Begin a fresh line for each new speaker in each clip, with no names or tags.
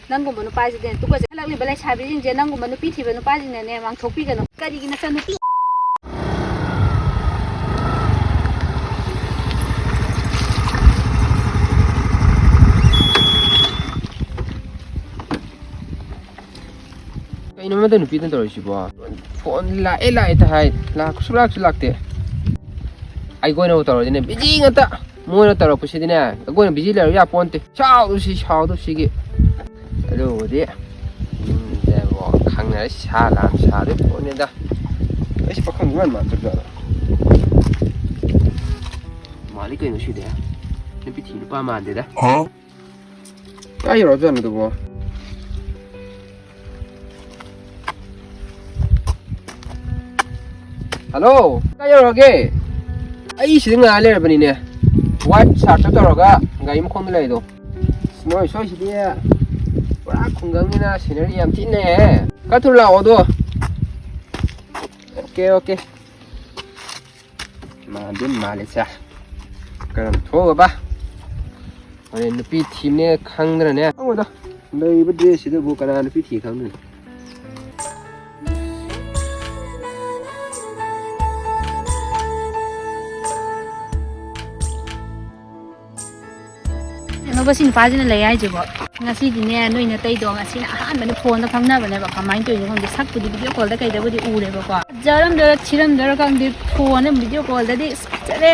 ꯅꯪꯒꯨꯝꯕ ꯅꯨꯄꯥꯁꯤꯗꯤ ꯇꯨꯀꯠ ꯍꯜꯂꯛꯂꯤꯕ ꯂꯩꯁꯥꯕꯤꯁꯤꯡꯁꯦ ꯅꯪꯒꯨꯝꯕ ꯅꯨꯄꯤ ꯊꯤꯕ ꯅꯨꯄꯥꯁꯤꯡꯅꯅꯦ ꯃꯥꯡꯊꯣꯛꯄꯤꯒꯅꯨ ꯀꯔꯤꯒꯤ ꯅꯆꯟ ꯅꯨꯄꯤ
ꯀꯩꯅꯣ ꯃꯗ ꯅꯨꯄꯤꯗ ꯇꯧꯔꯤꯁꯤꯕꯣ ꯐꯣꯟ ꯂꯥꯛꯑꯦ ꯍꯥꯏ ꯂꯥꯛꯁꯨ ꯂꯥꯛꯇꯦ ꯑꯩꯈꯣꯏꯅꯕꯨ ꯇꯧꯔꯗꯤꯅꯦ ꯕꯤꯖꯤ ꯉꯥꯛꯇ ꯃꯣꯏꯅ ꯇꯧꯔꯛꯄꯁꯤꯗꯤꯅꯦ ꯑꯩꯈꯣꯏꯅ ꯕꯤꯖꯤ ꯂꯩꯔ ꯌꯥꯄꯣꯟꯇꯦ ꯁꯥꯎꯗꯨꯁꯤꯒꯤ ꯑꯗꯨꯕꯨꯗꯤ ꯈꯪꯅꯔ ꯁꯥ ꯂꯥꯟ ꯁꯥꯗꯣꯏ ꯄꯣꯠꯅꯤꯗ ꯑꯩꯁꯤ ꯄꯥꯈꯪ ꯃꯥꯟ ꯆꯠꯖꯥꯠꯂ ꯃꯥꯜꯂꯤ ꯀꯩꯅꯣ ꯁꯤꯗꯤ ꯅꯨꯄꯤ ꯊꯤ ꯅꯨꯄꯥ ꯃꯥꯟꯗꯦꯗ ꯀꯥꯏ ꯌꯧꯔꯖꯥꯠꯅꯣ ꯑꯗꯨꯕꯣ ꯍꯜꯂꯣ ꯀꯥꯏ ꯌꯧꯔꯒꯦ ꯑꯩ ꯁꯤꯗ ꯉꯥꯏ ꯂꯩꯔꯕꯅꯤꯅꯦ ꯋꯥꯏꯠ ꯁꯥꯔꯠꯇ ꯇꯧꯔꯒ ꯒꯥꯔꯤ ꯃꯈꯣꯡꯗ ꯂꯩꯗꯣ ꯅꯣꯏ ꯁꯣꯏꯁꯤꯗꯤ ꯄꯨꯔꯥ ꯈꯨꯡꯒꯪꯅꯤꯅ ꯁꯤꯅꯔꯤ ꯌꯥꯝ ꯊꯤꯅꯩꯍꯦ ꯈꯔ ꯊꯨꯅ ꯂꯥꯛꯑꯣ ꯑꯗꯣ ꯑꯣꯀꯦ ꯃꯥꯜꯂꯦ ꯆꯥ ꯀꯔꯝ ꯊꯣꯛꯑꯕ ꯍꯣꯔꯦꯟ ꯅꯨꯄꯤ ꯊꯤꯕꯅꯦ ꯈꯪꯗ꯭ꯔꯅꯦ ꯈꯪꯉꯣꯏꯗ ꯂꯩꯕ ꯗ꯭ꯔꯦꯁꯁꯤꯗꯕꯨ ꯀꯅꯥ ꯅꯨꯄꯤ ꯊꯤ ꯈꯪꯗꯣꯏꯅꯣ
ꯀꯩꯅꯣꯕ ꯁꯤ ꯅꯨꯄꯥꯁꯤꯅ ꯂꯩ ꯍꯥꯏꯁꯤꯕꯣ ꯉꯁꯤꯗꯤꯅꯦ ꯅꯣꯏ ꯅꯇꯩꯗꯣ ꯉꯁꯤꯅ ꯑꯍꯥꯟꯕꯅꯤ ꯐꯣꯟꯗ ꯈꯪꯅꯕꯅꯦꯕ ꯀꯃꯥꯏꯅ ꯇꯧꯔꯤꯅꯣ ꯈꯪꯗꯦ ꯁꯛꯄꯨꯗꯤ ꯚꯤꯗꯤꯑꯣ ꯀꯣꯜꯗ ꯀꯩꯗꯕꯨꯗꯤ ꯎꯔꯦꯕꯀꯣ ꯐꯖꯔꯝꯗꯣꯏꯔꯥ ꯊꯤꯔꯝꯗꯣꯏꯔꯥ ꯈꯪꯗꯦ ꯐꯣꯟꯗ ꯚꯤꯗꯤꯑꯣ ꯀꯣꯜꯗꯗꯤ ꯐꯖꯔꯦ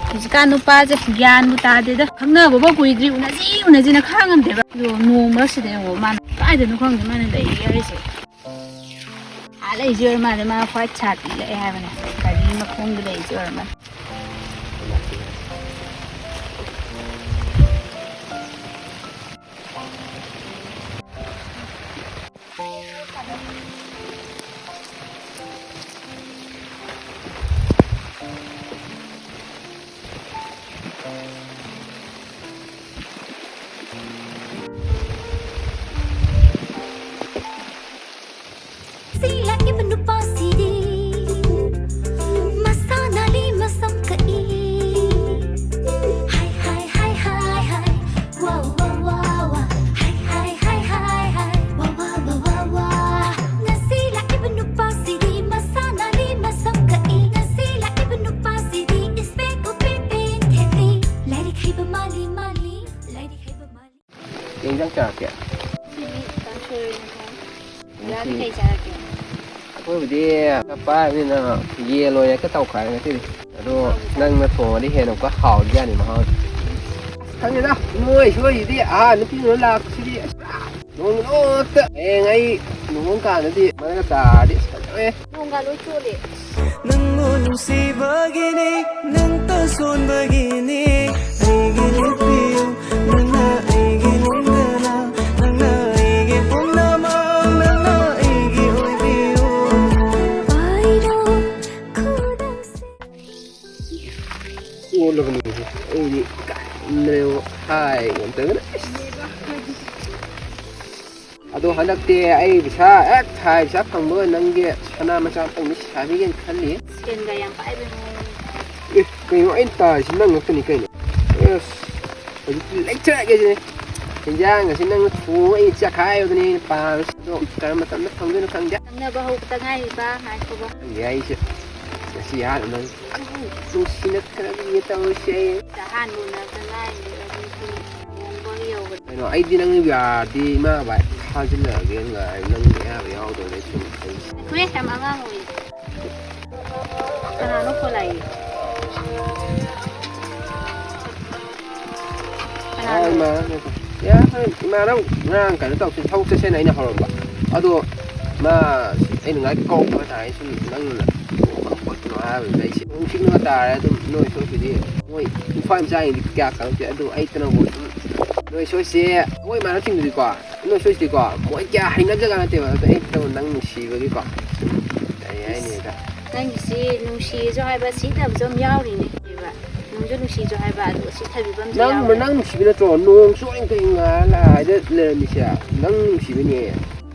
ꯍꯧꯖꯤꯛꯀꯥꯟ ꯅꯨꯄꯥꯁꯦ ꯒ꯭ꯌꯥꯟꯕꯨ ꯇꯥꯗꯦꯗ ꯈꯪꯅꯕꯐꯥꯎ ꯀꯨꯏꯗ꯭ꯔꯤ ꯎꯅꯁꯤꯅ ꯈꯥꯡꯉꯝꯗꯦꯕ ꯑꯗꯣ ꯅꯣꯡꯃꯔꯛꯁꯤꯗ ꯌꯦꯡꯉꯣ ꯃꯥꯅ ꯀꯥꯏꯗꯅꯣ ꯈꯪꯗꯦ ꯃꯥꯅ ꯂꯩꯔꯤ ꯍꯥꯏꯔꯤꯁꯦ ꯂꯩꯁꯦ ꯑꯣꯏꯔ ꯃꯥꯜꯂꯦ ꯃꯥ ꯍ꯭ꯋꯥꯏꯠ ꯁꯥꯔꯠ ꯂꯛꯑꯦ ꯍꯥꯏꯕꯅꯦ ꯒꯥꯔꯤ ꯃꯈꯣꯡꯗ ꯂꯩꯁꯦ ꯑꯣꯏꯔꯝꯃꯅꯤ
ꯌꯦꯡꯖꯥꯡ ꯆꯥꯔꯛꯀꯦ ꯑꯩꯈꯣꯏꯕꯨꯗꯤ ꯄꯥꯏꯕꯅꯤꯅ ꯌꯦꯟ ꯑꯣꯏꯅ ꯍꯦꯛꯇ ꯇꯧꯈꯥꯏꯔꯦ ꯉꯁꯤꯗꯤ ꯑꯗꯣ ꯅꯪꯅ ꯊꯣꯡꯉꯗꯤ ꯍꯦꯟꯅ ꯑꯃꯨꯛꯀ ꯍꯥꯎꯔꯤꯖꯥꯠꯅꯤ ꯃꯍꯥꯎꯗꯤ ꯈꯪꯗꯦꯗ ꯅꯣꯏ ꯁꯣꯏꯁꯤꯗꯤ ꯅꯨꯄꯤꯗꯨꯅ ꯂꯥꯛꯄꯁꯤꯗꯤ ꯅꯣꯡꯃꯇ ꯍꯌꯦꯡ ꯑꯩ ꯂꯨꯍꯣꯡ ꯀꯥꯟꯗꯗꯤ ꯃꯅꯒ ꯇꯥꯔꯗꯤ ꯐꯖꯔꯦ
ꯅꯣꯡꯒ ꯂꯣꯏ ꯆꯣꯠꯂꯦ
ꯅꯪꯕꯨ ꯅꯨꯡꯁꯤꯕꯒꯤꯅꯤ ꯅꯪꯇ ꯁꯣꯟꯕꯒꯤꯅꯤ ꯑꯩꯒꯤ ꯂꯦꯞꯄꯤꯌꯨ ꯅꯪꯅ ꯑꯩꯒꯤ ꯂꯦꯡꯗꯅ ꯅꯪꯅ ꯑꯩꯒꯤ ꯄꯨꯝꯅꯃꯛ ꯅꯪꯅ ꯑꯩꯒꯤ ꯑꯣꯏꯕꯤꯌꯨ
ꯑꯣꯜꯂꯕꯅꯤ ꯑꯩꯗꯤ ꯀꯥꯏꯅꯦꯕ ꯍꯥꯏ ꯉꯝꯇꯒꯅ ꯑꯗꯣ ꯍꯟꯗꯛꯇꯤ ꯑꯩ ꯄꯩꯁꯥ ꯍꯦꯛ ꯊꯥꯏ ꯄꯩꯁꯥ ꯐꯪꯕ ꯅꯪꯒꯤ ꯁꯅꯥ ꯃꯆꯥ ꯑꯃꯇꯪꯗꯤ ꯁꯥꯕꯤꯒꯦꯅ ꯈꯜꯂꯤ
ꯁꯦꯟꯒ ꯌꯥꯝ ꯄꯥꯏꯕ
ꯀꯩꯅꯣ ꯑꯩꯅ ꯇꯥꯔꯤꯁꯤ ꯅꯪ ꯉꯛꯇꯅꯤ ꯀꯩꯅꯣ ꯑꯁ ꯍꯧꯖꯤꯛꯇꯤ ꯂꯩꯊꯔꯛꯑꯒꯦꯁꯤꯅꯦ ꯍꯦꯟꯖꯥꯡ ꯑꯁꯤ ꯅꯪꯅ ꯊꯣꯡꯉ ꯑꯩ ꯆꯈꯥꯏꯕꯗꯨꯅꯤ ꯑꯩꯅ ꯄꯥꯝꯃꯤꯁꯤ ꯑꯗꯣ ꯀꯔꯝꯕ ꯃꯇꯝꯗ ꯐꯪꯗꯣꯏꯅꯣ ꯈꯪꯗꯦ
ꯈꯪꯅꯕ ꯍꯧꯕꯇ ꯉꯥꯏꯔꯤꯕ ꯉꯥꯏꯈꯣꯕ
ꯈꯪꯗꯦ ꯑꯩꯁꯦ ꯉꯁꯤ ꯑꯍꯥꯟꯕ ꯅꯪ ꯅꯨꯡꯁꯤꯅ ꯈꯔꯒ ꯇꯧꯔꯤꯁꯦ ꯑꯩ
ꯑꯍꯥꯟꯕ ꯎꯅꯕꯗ ꯉꯥꯏꯔꯤꯕ ꯑꯗꯨꯗꯤ ꯂꯨꯍꯣꯡꯕꯒ ꯌꯧꯕ
ꯀꯩꯅꯣ ꯑꯩꯗꯤ ꯅꯪ ꯌꯥꯔꯗꯤ ꯏꯃꯥ ꯕꯕꯥ ꯊꯥꯖꯤꯜꯂꯛꯑꯒꯦ ꯉꯥꯏ ꯅꯪ ꯑꯌꯥꯕ ꯌꯥꯎꯗꯧꯅꯦ ꯁꯨꯝ
ꯑꯩꯈꯣꯏ ꯌꯥꯝ ꯑꯉꯥꯡ ꯑꯣꯏ ꯀꯅꯥꯅꯣ ꯐꯣꯟ ꯂꯥꯛꯏ
ꯏꯃꯥꯅ ꯉꯔꯥꯡ ꯀꯩꯅꯣ ꯇꯧꯁꯤ ꯊꯕꯛ ꯆꯠꯁꯦꯅ ꯑꯩꯅ ꯍꯧꯔꯝꯕ ꯑꯗꯣ ꯃꯥ ꯑꯩꯅ ꯉꯥꯏ ꯀꯧꯕ ꯍꯥꯏꯇꯥꯔꯦ ꯁꯨꯝ ꯅꯪꯅ ꯈꯣꯠꯀꯅꯣ ꯍꯥꯏꯕꯗꯨꯗ ꯑꯩꯁꯦ ꯅꯨꯡꯁꯤꯡꯉ ꯇꯥꯔꯦ ꯑꯗꯨꯝ ꯅꯣꯏ ꯁꯣꯏꯁꯤꯗꯤ ꯃꯣꯏ ꯅꯨꯄꯥ ꯃꯆꯥꯒꯤꯗꯤ ꯀꯌꯥ ꯈꯪꯗꯦ ꯑꯗꯨ ꯑꯩꯇꯅꯕꯨ ꯑꯗꯨꯝ ꯅꯣꯏ ꯁꯣꯏꯁꯦ ꯑꯩꯈꯣꯏ ꯏꯃꯥꯟꯅꯕꯁꯤꯡꯗꯨꯗꯤꯀꯣ ꯅꯣꯏ ꯁꯣꯏꯁꯤꯗꯤꯀꯣ ꯃꯣꯏ ꯀꯌꯥ ꯍꯩꯅꯖꯒ ꯅꯠꯇꯦꯕ ꯑꯗꯨꯗ ꯑꯩꯇꯕꯨ ꯅꯪ ꯅꯨꯡꯁꯤꯕꯒꯤꯀꯣ ꯀꯔꯤ ꯍꯥꯏꯅꯤꯗ
ꯅꯪꯒꯤꯁꯤ ꯅꯨꯡꯁꯤꯁꯨ ꯍꯥꯏꯕ ꯁꯤꯊꯕꯁꯨ ꯑꯃ ꯌꯥꯎꯔꯤꯅꯦ ꯅꯨꯡꯁꯨ ꯅꯨꯡꯁꯤꯁꯨ ꯍꯥꯏꯕ ꯑꯗꯨꯒ ꯁꯤꯊꯕꯤꯕ ꯑꯃꯁꯨ ꯌꯥꯎꯔꯤ
ꯅꯪ ꯅꯨꯡꯁꯤꯕ ꯅꯠꯇ꯭ꯔꯣ ꯅꯣꯡ ꯆꯣꯏꯅ ꯉꯥꯏꯔ ꯍꯥꯏꯗ ꯂꯩꯔꯝꯃꯤꯁꯦ ꯅꯪ ꯅꯨꯡꯁꯤꯕꯅꯦ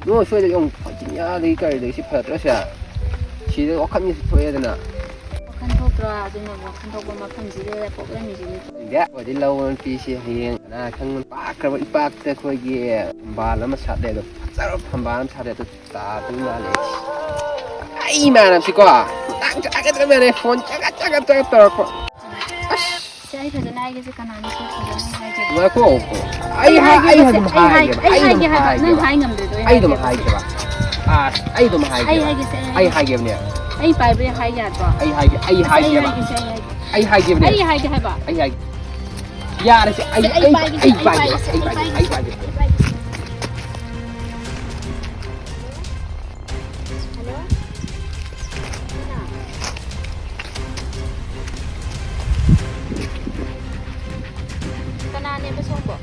ꯅꯣꯏ ꯁꯣꯏꯗꯒꯤ ꯑꯃꯨꯛ ꯆꯤꯡꯌꯥꯗꯒꯤ ꯀꯔꯤꯗꯒꯤ ꯁꯤ ꯐꯠꯇ꯭ꯔꯁꯦ ꯁꯤꯗ ꯋꯥꯈꯜꯒꯤꯁꯨ ꯊꯣꯛꯑꯦꯗꯅ
ꯈꯟꯊꯣꯛꯇ꯭ꯔꯣ ꯑꯗꯨꯅꯕꯨ ꯈꯟꯊꯣꯛꯄ ꯃꯐꯝꯁꯤꯗ ꯄꯣꯛꯂꯝꯃꯤꯁꯤꯅꯤ
ꯏꯗꯦ ꯑꯩꯈꯣꯏꯗꯤ ꯂꯧꯕ ꯅꯨꯄꯤꯁꯤ ꯍꯌꯦꯡ ꯀꯅꯥ ꯈꯪꯕ ꯄꯥꯛꯈ꯭ꯔꯕ ꯏꯄꯥꯛꯇ ꯑꯩꯈꯣꯏꯒꯤ ꯐꯝꯕꯥꯜ ꯑꯃ ꯁꯥꯠꯂꯦ ꯑꯗꯣ ꯐꯖꯔꯕ ꯐꯝꯕꯥꯜ ꯑꯃ ꯁꯥꯠꯂꯦ ꯑꯗꯣ ꯇꯥꯗꯣꯏ ꯃꯥꯜꯂꯦ ꯑꯩ ꯏꯃꯥꯟꯅꯕꯁꯤꯀꯣ ꯃꯇꯥꯡ ꯆꯥꯒꯗ꯭ꯔꯕꯅꯦ ꯐꯣꯟ ꯆꯒꯠ ꯇꯧꯔꯛꯄ
ꯁꯦ ꯑꯩ ꯐꯖꯅ ꯍꯥꯏꯒꯦꯁꯦ ꯀꯅꯥꯅꯁꯨ ꯐꯖꯅ ꯍꯥꯏꯒꯦ
ꯉꯥꯏꯈꯣ ꯑꯩ ꯑꯗꯨꯝ ꯍꯥꯏꯒꯦꯕ
ꯅꯪ ꯍꯥꯏ ꯉꯝꯗ꯭ꯔꯦꯗꯣ
ꯑꯩ ꯑꯗꯨꯝ ꯍꯥꯏꯒꯦꯕ ꯑꯩ ꯑꯗꯨꯝ ꯍꯥꯏꯒꯦꯕ ꯑꯩ ꯍꯥꯏꯒꯦꯕꯅꯦ
ꯑꯩ ꯄꯥꯏꯕ ꯍꯥꯏ ꯌꯥꯗ꯭ꯔꯣ
ꯑꯩ ꯍꯥꯏꯒꯦꯕ ꯑꯩ ꯍꯥꯏꯒꯦꯕꯅꯦ
ꯑꯩ ꯍꯥꯏꯒꯦ ꯍꯥꯏꯕ
ꯑꯩ ꯍꯥꯏꯒꯦ ꯌꯥꯔꯁꯦ ꯑꯩ ꯄꯥꯏꯒꯦ
ꯀꯅꯥꯅꯦꯕ ꯁꯣꯝꯕꯣ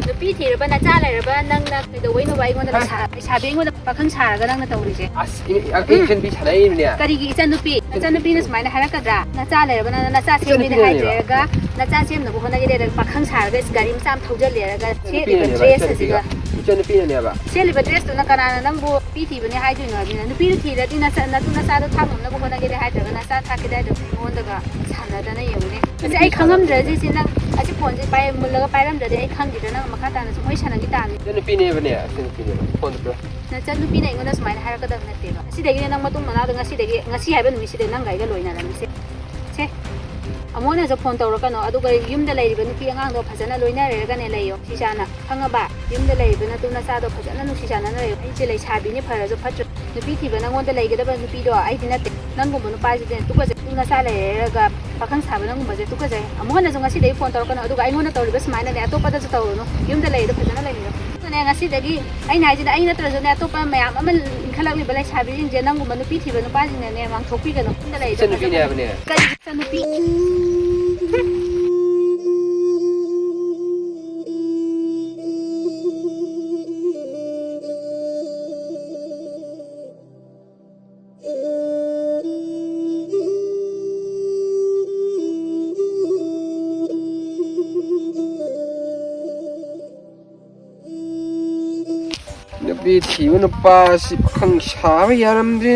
ꯅꯨꯄꯤ ꯊꯤꯔꯕ ꯅꯆꯥ ꯂꯩꯔꯕ ꯅꯪꯅ ꯀꯩꯗꯧꯕꯩꯅꯣꯕ ꯑꯩꯉꯣꯟꯗ ꯂꯩꯁꯥꯕꯤ ꯑꯩꯉꯣꯟꯗ ꯄꯥꯈꯪ ꯁꯥꯔꯒ ꯅꯪꯅ ꯇꯧꯔꯤꯁꯦ
ꯑꯁ ꯏꯆꯟꯕꯤ ꯁꯥꯟꯅꯩꯕꯅꯦ
ꯀꯔꯤꯒꯤ ꯏꯆꯟꯅꯨꯄꯤꯅ ꯁꯨꯃꯥꯏꯅ ꯍꯥꯏꯔꯛꯀꯗ꯭ꯔꯥ ꯅꯆꯥ ꯂꯩꯔꯕ ꯅꯪꯅ ꯅꯆꯥ ꯁꯦꯝꯒꯦꯅ ꯍꯥꯏꯗ꯭ꯔꯦꯔꯒ ꯅꯆꯥ ꯁꯦꯝꯅꯕ ꯍꯣꯠꯅꯒꯦ ꯄꯥꯈꯪ ꯁꯥꯔꯒ ꯒꯥꯔꯤ ꯃꯆꯥ ꯑꯃ ꯊꯧꯖꯤꯜꯂꯦꯔꯒ ꯁꯦꯠꯂꯤꯕ ꯗ꯭ꯔꯦꯁ ꯑꯁꯤꯒ
ꯏꯆꯟꯅꯨꯄꯤꯅꯅꯦꯕ
ꯁꯦꯠꯂꯤꯕ ꯗ꯭ꯔꯦꯁꯇꯨꯅ ꯀꯅꯥꯅ ꯅꯪꯕꯨ ꯅꯨꯄꯤ ꯊꯤꯕꯅꯦ ꯍꯥꯏꯗꯣꯏꯅꯣ ꯍꯥꯏꯕꯅꯤꯅ ꯅꯨꯄꯤꯗꯨ ꯊꯤꯔꯗꯤ ꯅꯇꯨ ꯅꯆꯥꯗꯣ ꯊꯥꯛꯉꯝꯅꯕ ꯍꯣꯠꯅꯒꯦꯗꯤ ꯍꯥꯏꯗ꯭ꯔꯒ ꯅꯆꯥ ꯊꯥꯛꯀꯦꯗꯤ ꯍꯥꯏꯗ꯭ꯔꯒ ꯑꯩꯉꯣꯟꯗꯒ ꯁꯥꯟꯅꯗꯅ ꯌꯦꯡꯉꯨꯅꯦ ꯑꯁꯤ ꯑꯩ ꯈꯪꯉꯝꯗ꯭ꯔꯗꯤ ꯁꯤ ꯅꯪ ꯑꯁꯤ ꯐꯣꯟꯁꯦ ꯃꯨꯜꯂꯒ ꯄꯥꯏꯔꯝꯗ꯭ꯔꯗꯤ ꯑꯩ ꯈꯪꯈꯤꯗ꯭ꯔꯦ ꯅꯪ ꯃꯈꯥ ꯇꯥꯅ ꯁꯨꯝ ꯋꯥꯔꯤ ꯁꯥꯟꯅꯈꯤ ꯇꯥꯕꯅꯤ
ꯏꯆꯟꯅꯨꯄꯤꯅꯦꯕꯅꯦ ꯏꯆꯟꯅꯨꯄꯤꯅꯦꯕ ꯐꯣꯟꯗꯣ
ꯅꯆꯟꯅꯨꯄꯤꯅ ꯑꯩꯉꯣꯟꯗ ꯁꯨꯃꯥꯏꯅ ꯍꯥꯏꯔꯛꯀꯗꯕ ꯅꯠꯇꯦꯕ ꯑꯁꯤꯗꯒꯤꯅꯦ ꯅꯪ ꯃꯇꯨꯡ ꯃꯅꯥꯎꯗ ꯉꯁꯤ ꯍꯥꯏꯕ ꯅꯨꯃꯤꯠꯁꯤꯗ ꯅꯪꯒ ꯑꯩꯒ ꯂꯣꯏꯅꯔꯝꯃꯤꯁꯦ ꯁꯦ ꯑꯃꯨꯛꯅꯁꯨ ꯐꯣꯟ ꯇꯧꯔꯛꯀꯅꯣ ꯑꯗꯨꯒ ꯌꯨꯝꯗ ꯂꯩꯔꯤꯕ ꯅꯨꯄꯤ ꯑꯉꯥꯡꯗꯣ ꯐꯖꯅ ꯂꯣꯏꯅꯔꯒꯅꯦ ꯂꯩꯌꯣ ꯅꯨꯡꯁꯤ ꯆꯥꯅ ꯈꯪꯉꯕ ꯌꯨꯝꯗ ꯂꯩꯔꯤꯕ ꯅꯇꯨ ꯅꯆꯥꯗꯣ ꯐꯖꯅ ꯅꯨꯡꯁꯤ ꯆꯥꯟꯅꯅ ꯂꯩꯌꯣ ꯑꯩꯁꯦ ꯂꯩꯁꯥꯕꯤꯅꯤ ꯐꯔꯁꯨ ꯐꯠꯇ꯭ꯔ ꯅꯨꯄꯤ ꯊꯤꯕ ꯅꯪꯉꯣꯟꯗ ꯂꯩꯒꯗꯕ ꯅꯨꯄꯤꯗꯣ ꯑꯩꯗꯤ ꯅꯠꯇꯦ ꯅꯪꯒꯨꯝꯕ ꯅꯨꯄꯥꯁꯤꯗꯤ ꯇꯨꯀꯠꯆꯩ ꯅꯇꯨ ꯅꯆꯥ ꯂꯩꯔꯒ ꯄꯥꯈꯪ ꯁꯥꯕ ꯅꯪꯒꯨꯝꯕꯁꯦ ꯇꯨꯀꯠꯆꯩ ꯑꯃꯨꯛ ꯍꯟꯅꯁꯨ ꯉꯁꯤꯗꯒꯤ ꯐꯣꯟ ꯇꯧꯔꯛꯀꯅꯣ ꯑꯗꯨꯒ ꯑꯩꯉꯣꯟꯗ ꯇꯧꯔꯤꯕ ꯁꯨꯃꯥꯏꯅꯅꯦ ꯑꯇꯣꯞꯄꯗꯁꯨ ꯇꯧꯔꯨꯅꯨ ꯌꯨꯝꯗ ꯂꯩꯔꯤꯗꯣ ꯐꯖꯅ ꯂꯩꯃꯤꯟꯅꯣ ꯑꯗꯨꯅꯦ ꯉꯁꯤꯗꯒꯤ ꯑꯩꯅ ꯍꯥꯏꯁꯤꯅ ꯑꯩ ꯅꯠꯇ꯭ꯔꯁꯨꯅꯦ ꯑꯇꯣꯞꯄ ꯃꯌꯥꯝ ꯑꯃ ꯏꯟꯈꯠꯂꯛꯂꯤꯕ ꯂꯩꯁꯥꯕꯤꯁꯤꯡꯁꯦ ꯅꯪꯒꯨꯝꯕ ꯅꯨꯄꯤ ꯊꯤꯕ ꯅꯨꯄꯥꯁꯤꯡꯅꯅꯦ ꯃꯥꯡꯊꯣꯛꯄꯤꯒꯅꯨ ꯌꯨꯝꯗ ꯂꯩꯔꯤꯗꯣ
ꯏꯆꯟꯅꯨꯄꯤꯅꯦ ꯍꯥꯏꯕꯅꯦ
ꯀꯔꯤ ꯏꯆꯟꯅꯨꯄꯤ
ꯅꯨꯄꯤ ꯊꯤꯕ ꯅꯨꯄꯥꯁꯤ ꯄꯥꯈꯪ ꯁꯥꯕ ꯌꯥꯔꯝꯗ꯭ꯔꯦ